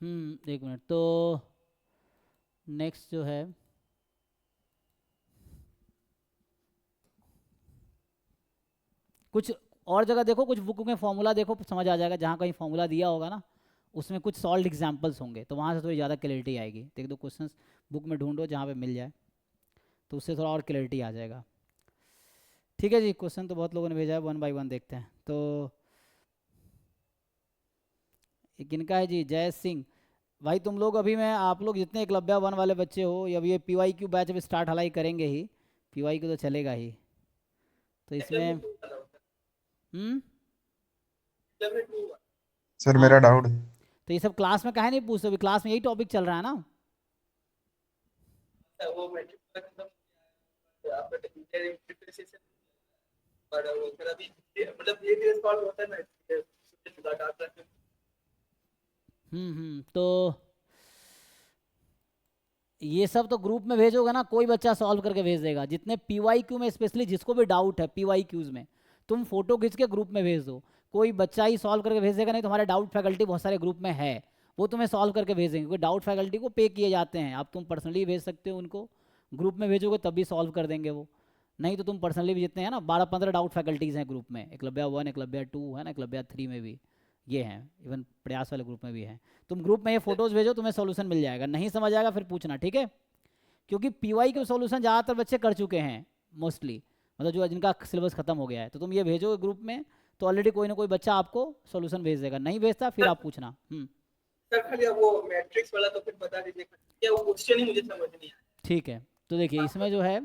एक मिनट। तो नेक्स्ट जो है, कुछ और जगह देखो, कुछ बुक में फॉर्मूला देखो, समझ आ जाएगा। जहाँ कहीं फॉर्मूला दिया होगा ना, उसमें कुछ सॉल्व एग्जाम्पल्स होंगे, तो वहाँ से थोड़ी ज़्यादा क्लैरिटी आएगी। तो एक दो क्वेश्चंस बुक में ढूंढो जहाँ पे मिल जाए, तो उससे थोड़ा और क्लैरिटी आ जाएगा। ठीक है जी, क्वेश्चन तो बहुत लोगों ने भेजा है, वन बाय वन देखते हैं। तो एक इनका है जी, जय सिंह भाई। तुम लोग अभी, मैं आप लोग जितने एकलव्य वन वाले बच्चे हो, या ये PYQ बैच अभी स्टार्ट हलाई करेंगे ही, PYQ तो चलेगा ही। तो इसमें हम्म सर हाँ, मेरा डाउट है। तो ये सब क्लास में काहे नहीं पूछते? अभी क्लास में यही टॉपिक चल रहा है ना। तो ये सब तो ग्रुप में भेजोगे ना, कोई बच्चा सॉल्व करके भेज देगा। जितने PYQ में स्पेशली जिसको भी डाउट है PYQs में, तुम फोटो खींच के ग्रुप में भेज दो, कोई बच्चा ही सॉल्व करके भेज देगा। नहीं, तुम्हारे डाउट फैकल्टी बहुत सारे ग्रुप में है, वो तुम्हें सॉल्व करके भेज देंगे, क्योंकि डाउट फैकल्टी को पे किए जाते हैं। अब तुम पर्सनली भेज सकते हो उनको, ग्रुप में भेजोगे तब भी सॉल्व कर देंगे वो। नहीं तो तुम पर्सनली भी, जितने हैं ना 12-15 डाउट फैकल्टीज़ हैं ग्रुप में, एकलव्य 1, एकलव्य 2 है ना, एकलव्य 3 में भी ये हैं, इवन प्रयास वाले ग्रुप में भी हैं। तुम ग्रुप में ये फोटोज़ भेजो, तुम्हें सोल्यूशन मिल जाएगा। नहीं समझ आएगा फिर पूछना, ठीक है? क्योंकि PY के सॉल्यूशन ज़्यादातर बच्चे कर चुके हैं मोस्टली, मतलब जो जिनका सिलेबस खत्म हो गया है। तो तुम ये भेजोगे ग्रुप में, तो ऑलरेडी कोई ना कोई बच्चा आपको सॉल्यूशन भेज देगा। नहीं भेजता फिर आप पूछना। सर खाली अब वो मैट्रिक्स वाला तो फिर बता दीजिए, क्या वो क्वेश्चन ही मुझे समझ नहीं आया। ठीक है, तो देखिए इसमें जो है,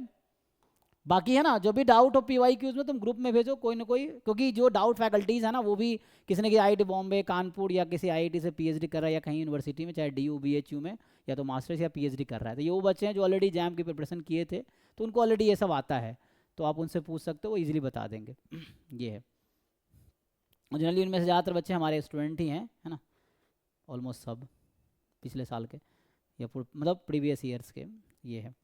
बाकी है ना, जो भी डाउट हो PYQs में तुम ग्रुप में भेजो कोई ना कोई, क्योंकि जो डाउट फैकल्टीज़ है ना, वो भी किसी ने कि IIT बॉम्बे, कानपुर या किसी IIT से PhD कर रहा है, या कहीं यूनिवर्सिटी में, चाहे DU BHU में, या तो मास्टर्स या PhD कर रहा है। तो ये वो बच्चे हैं जो ऑलरेडी जैम की प्रिपरेशन किए थे, तो उनको ऑलरेडी ये सब आता है। तो आप उनसे पूछ सकते हो, वो ईजिली बता देंगे। ये है। जनरली उनमें से ज़्यादातर बच्चे हमारे स्टूडेंट ही हैं, है ना, ऑलमोस्ट सब पिछले साल के, या मतलब प्रीवियस ईयर्स के। ये है।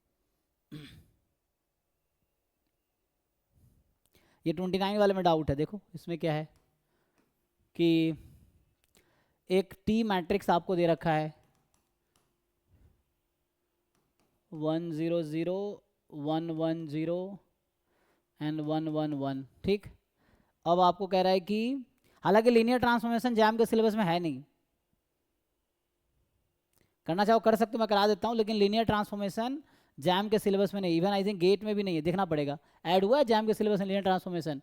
ये 29 वाले में डाउट है। देखो इसमें क्या है कि एक T मैट्रिक्स आपको दे रखा है, 1 0 0 1 1 0 एंड 1 1 1। ठीक। अब आपको कह रहा है कि, हालांकि लीनियर ट्रांसफॉर्मेशन जैम के सिलेबस में है नहीं, करना चाहो कर सकते हो, मैं करा देता हूँ, लेकिन लीनियर ट्रांसफॉर्मेशन जैम के सिलेबस में नहीं, इवन आई थिंक गेट में भी नहीं है, देखना पड़ेगा। ऐड हुआ है जैम के सिलेबस में लीनियर ट्रांसफॉर्मेशन?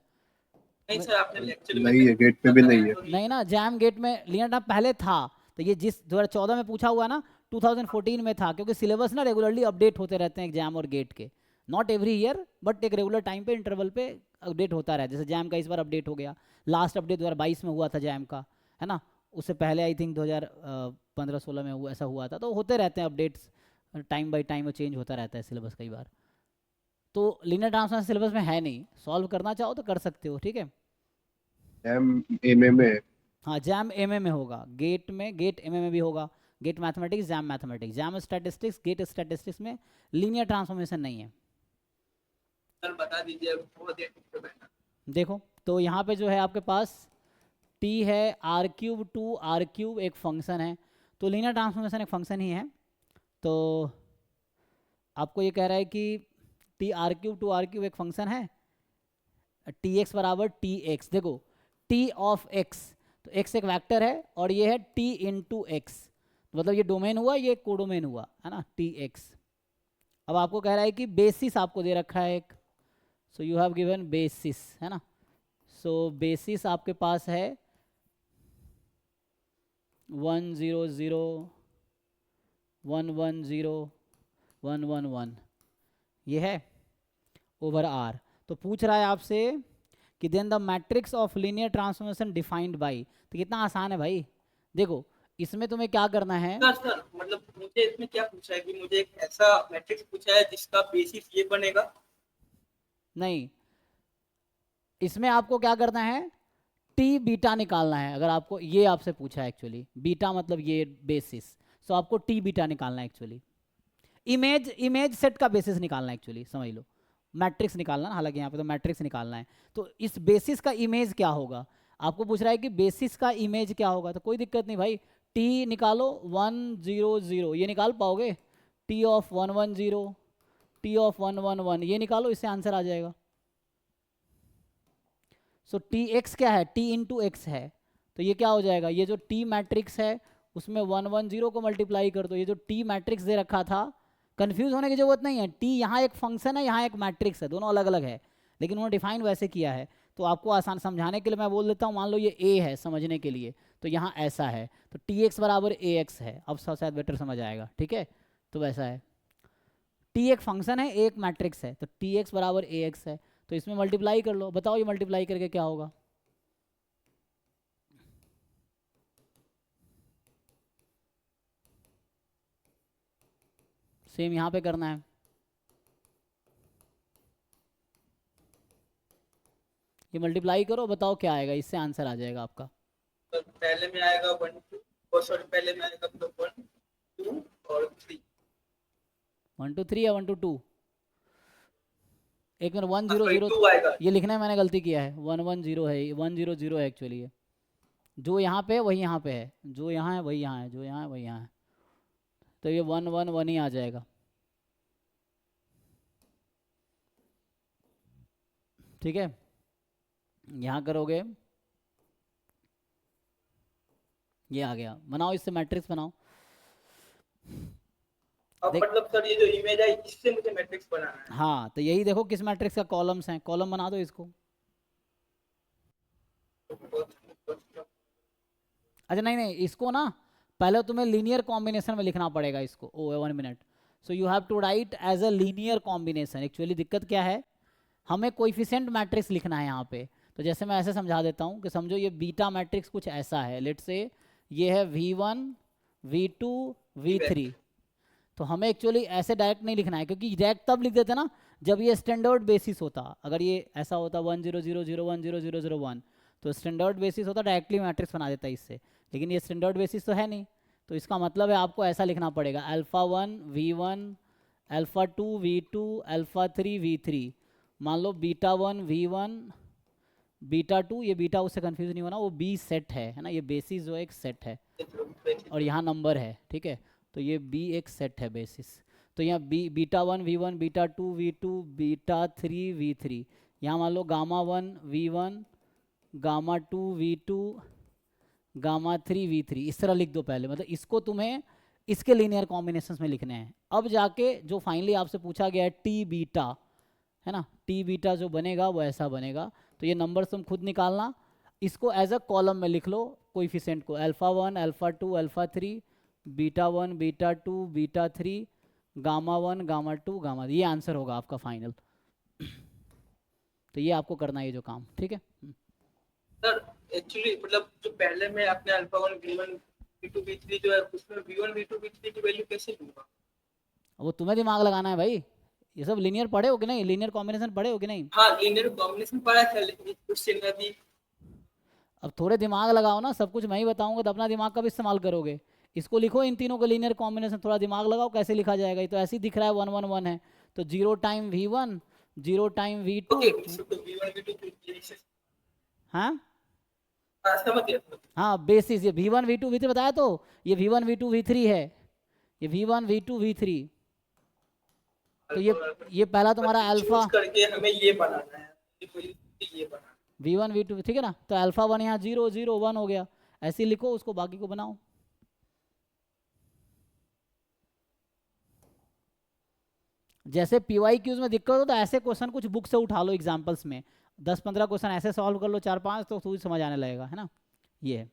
नहीं सर, आपने लेक्चर में नहीं है, गेट पे भी नहीं है। नहीं ना, जैम गेट में लीनियर ट्रांस पहले था। तो ये जिस 2014 में पूछा हुआ ना, 2014 में था, क्योंकि सिलेबस ना रेगुलरली अपडेट होते रहते हैं एग्जाम और गेट के। नॉट एवरी ईयर, बट एक रेगुलर टाइम पे, इंटरवल पे अपडेट होता रहा। जैसे जैम का इस बार अपडेट हो गया, लास्ट अपडेट 2022 में हुआ था जैम का, है ना। उससे पहले आई थिंक 2015-16 में हुआ, ऐसा हुआ था। तो होते रहते हैं updates, time by time change होता रहता है सिलेबस कई बार। तो लीनियर ट्रांसफॉर्मेशन सिलेबस में है नहीं, सॉल्व करना चाहो तो कर सकते हो, ठीक है। एम में। हाँ, जैम एमए में होगा, गेट में, गेट एमए में भी होगा। GATE mathematics, JAM mathematics, JAM statistics, GATE statistics में लीनियर ट्रांसफॉर्मेशन नहीं है। सर बता दीजिए, बहुत देर पीछे बैठा। देखो तो यहाँ पे जो है आपके पास T है, R³ टू R³ एक फंक्शन है। तो लीनियर ट्रांसफॉर्मेशन एक फंक्शन ही है। तो आपको ये कह रहा है कि TR³ टू R³ एक फंक्शन है, TX बराबर TX। देखो T ऑफ X, तो X एक वेक्टर है, और ये है T इंटू X, मतलब ये डोमेन हुआ, ये कोडोमेन हुआ, है ना, TX। अब आपको कह रहा है कि बेसिस आपको दे रखा है एक, सो यू हैव गिवन बेसिस, है ना। सो बेसिस आपके पास है 1 0 0 1 1 0 1 1 1, ये है ओवर R। तो पूछ रहा है आपसे कि then the matrix of linear transformation defined by. तो कितना आसान है भाई। देखो इसमें तुम्हें क्या करना है, सर मतलब मुझे इसमें क्या पूछा है कि मुझे एक ऐसा मैट्रिक्स पूछा है जिसका बेसिस ये बनेगा। नहीं, इसमें आपको क्या करना है, टी बीटा निकालना है। अगर आपको ये आपसे पूछा है एक्चुअली, बीटा मतलब ये बेसिस, सो आपको टी बीटा निकालना है एक्चुअली। इमेज सेट का बेसिस निकालना है एक्चुअली, समझ लो, मैट्रिक्स निकालना, हालांकि यहाँ पे तो मैट्रिक्स निकालना है। तो इस बेसिस का इमेज क्या होगा, आपको पूछ रहा है कि बेसिस का इमेज क्या होगा। तो कोई दिक्कत नहीं भाई, टी निकालो 100, ये निकाल पाओगे? टी ऑफ 110, टी ऑफ 111, ये निकालो, इससे आंसर आ जाएगा। सो टी एक्स क्या है? टी इंटू एक्स है, तो ये क्या हो जाएगा? ये जो टी मैट्रिक्स है उसमें 110 को मल्टीप्लाई कर दो। ये जो टी मैट्रिक्स दे रखा था, कंफ्यूज होने की जरूरत नहीं है, टी यहाँ एक फंक्शन है, यहाँ एक मैट्रिक्स है, दोनों अलग अलग है, लेकिन उन्होंने डिफाइन वैसे किया है। तो आपको आसान समझाने के लिए मैं बोल देता हूँ, मान लो ये ए है समझने के लिए, तो यहाँ ऐसा है, तो टी एक्स बराबर ए एक्स है। अब शायद बेटर समझ आएगा, ठीक है? तो वैसा है, टी एक फंक्शन है, ए एक मैट्रिक्स है, तो टी एक्स बराबर ए एक्स है, तो इसमें मल्टीप्लाई कर लो। बताओ ये मल्टीप्लाई करके क्या होगा? सेम यहाँ पे करना है, ये मल्टीप्लाई करो, बताओ क्या आएगा, इससे आंसर आ जाएगा आपका। तो पहले में आएगा 1 2, और सॉरी पहले में आएगा मतलब 1 2 और 3। 1 2 3 या 1 2 2? एक मिनट, 1 0 सॉरी 0 2 आएगा। ये लिखने में मैंने गलती किया है, 1 1 0 है, 1 0 0 है एक्चुअली। ये जो यहाँ पे है वही यहाँ पे है, जो यहाँ है वही यहाँ है, जो यहाँ है वही यहाँ है, तो ये 1 1 1 ही आ जाएगा, ठीक है? यहाँ करोगे, ये आ गया, बनाओ इससे मैट्रिक्स बनाओ। अब देख, मतलब सर ये जो इमेज है इससे मुझे मैट्रिक्स बनाना है। हाँ तो यही देखो किस मैट्रिक्स का कॉलम्स हैं, कॉलम बना दो इसको। अच्छा नहीं नहीं, इसको ना पहले तुम्हें लीनियर कॉम्बिनेशन में लिखना पड़ेगा इसको। ओ 1 मिनट, so you have to write as a linear combination. Actually दिक्कत क्या है, हमें कोएफिशिएंट मैट्रिक्स लिखना है यहाँ पे। तो जैसे मैं ऐसे समझा देता हूँ कि समझो ये बीटा मैट्रिक्स कुछ ऐसा है, लेट्स से ये है v1 v2 v3। तो हमें एक्चुअली ऐसे डायरेक्ट नहीं लिखना है, क्योंकि डायरेक्ट तब लिख देते ना जब ये स्टैंडर्ड बेसिस होता। अगर ये ऐसा होता 1 0 0 0 1 0 0 0 1, तो स्टैंडर्ड बेसिस होता, डायरेक्टली मैट्रिक्स बना देता इससे, लेकिन ये स्टैंडर्ड बेसिस तो है नहीं। तो इसका मतलब है आपको ऐसा लिखना पड़ेगा, alpha 1 v1, alpha 2 v2, alpha 3 v3। मान लो बीटा 1 v1, बीटा 2, ये बीटा उससे कंफ्यूज नहीं होना, वो बी सेट है ना, ये बेसिस जो एक सेट है और यहाँ नंबर है, ठीक है? तो ये बी एक सेट है बेसिस। तो यहाँ beta 1 v1, beta 2 v2, beta 3 v3। यहाँ मान लो gamma 1 v1, gamma 2 v2, gamma 3 v3, इस तरह लिख दो पहले। मतलब इसको तुम्हें इसके लीनियर कॉम्बिनेशंस में लिखने हैं। अब जाके जो फाइनली आपसे पूछा गया है टी बीटा, है ना, टी बीटा जो बनेगा वो ऐसा बनेगा। तो ये नंबर्स तुम खुद निकालना, इसको एज अ कॉलम में लिख लो कोएफिशिएंट को, alpha 1, alpha 2, alpha 3, beta 1, beta 2, beta 3, gamma 1, gamma 2, gamma, ये आंसर होगा आपका फाइनल। तो ये आपको करना है ये जो काम, ठीक है? सर एक्चुअली मतलब जो पहले में आपने अल्फा 1 v1 v2 v3 जो है उसमें v1 v2 v3 की वैल्यू कैसे लूंगा? वो तुम्हें दिमाग लगाना है भाई, ये सब लीनियर पढ़े हो कि नहीं, लीनियर कॉम्बिनेशन पढ़े हो कि नहीं? हाँ लीनियर कॉम्बिनेशन पढ़ा था, लेकिन क्वेश्चन में भी अब थोड़े दिमाग लगाओ ना, सब कुछ मैं ही बताऊंगा तो अपना दिमाग का भी इस्तेमाल करोगे। इसको लिखो, इन तीनों का लीनियर कॉम्बिनेशन, थोड़ा दिमाग लगाओ कैसे लिखा जाएगा। ये तो ऐसे ही दिख रहा है 1 1 1 है, तो 0 time v1, 0 time v2। Okay v1 v2 हाँ समझ गया। हाँ, बेसिस ये v1 v2 v3 बताया, तो ये v1 v2 v3 है, ये v1 v2 v3। तो ये पहला तुम्हारा अल्फा करके हमें ये बनाना है, ये बनाना v1 v2, ठीक है ना? तो अल्फा 1 यहाँ 0 0 1 हो गया, ऐसे ही लिखो, उसको बाकी को बनाओ। जैसे PYQs में दिक्कत हो तो ऐसे क्वेश्चन कुछ बुक से उठा लो, एग्जाम्पल्स में 10 15 क्वेश्चन ऐसे सॉल्व कर लो, 4 5, तो समझ आने लगेगा, है ना? ये है।